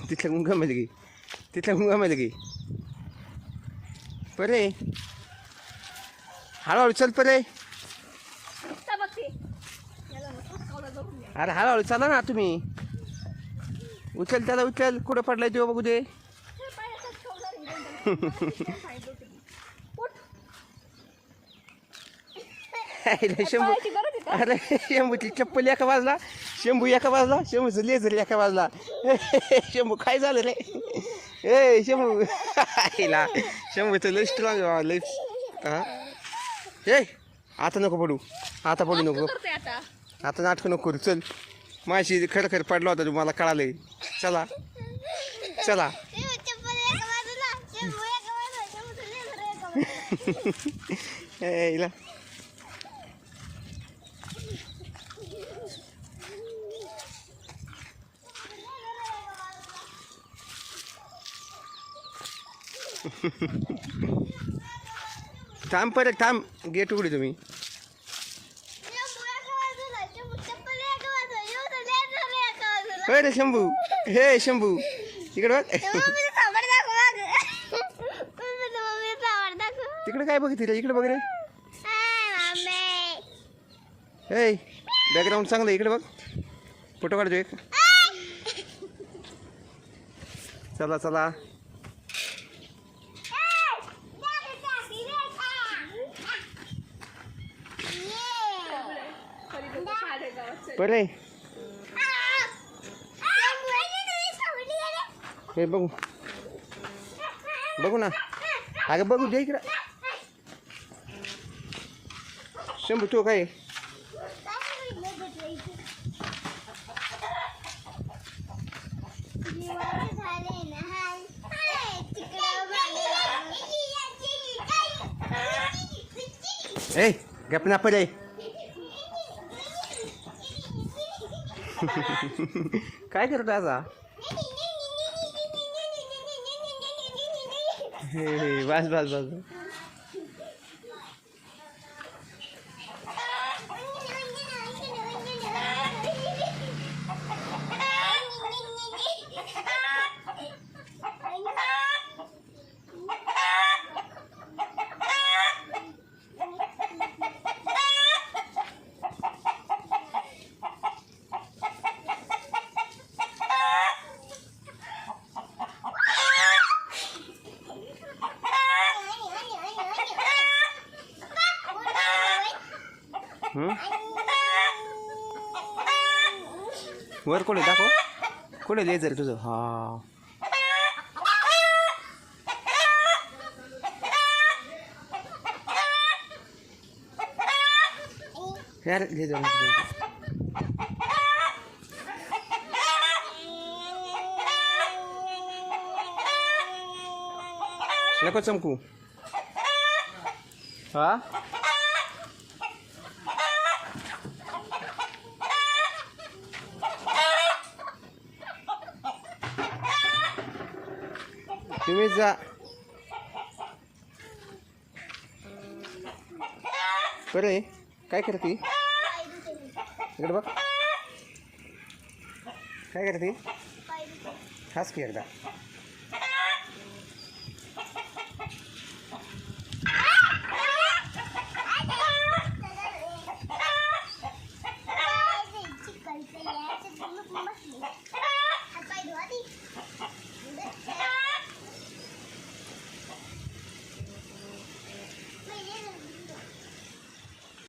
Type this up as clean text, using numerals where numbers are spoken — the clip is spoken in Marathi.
तिथल्या गुंगामध्ये गे, तिथल्या गुंगामध्ये गे. परे हळूहळू चल परे. अरे हळूहळू चला ना तुम्ही. उचल त्याला, उचल. कुठं पडलाय तेव्हा बघू दे. शंभू, अरे शंभूची चप्पल एका बाजला, शंभू एका बाजला, शंभूचं लेझर एका बाजला. शंभू काय झालं रे? ए शंभू, आईला शंभूचं लय स्ट्रॉंग लय. हा ए आता नको पडू, आता पडू नको. आता नाटकं नको करू. चल माझी खरं खरं पडला होता तुम्हाला कळालंय. चला चला. थांब परत थांब. गेट उघडी तुम्ही. अरे शंभू, हे शंभू इकडे बघ. तिकडे काय बघ रे? इकडे बघ रे. हे बॅकग्राऊंड चांगलं. इकडे बघ, फोटो काढतो एक. चला चला. बरे हे बघू, बघू ना. अगं बघू दे इकडं. शंभू तो काय ए गप ना पडे. काय करतो आता? बस बस बस. वर कोणी दाखव. कोणी लेझर तुझं? हा यार लेझर नको चमकू. हा तुम्ही जा. बरे काय करते? इकडे बघ काय करते. खास की एकदा.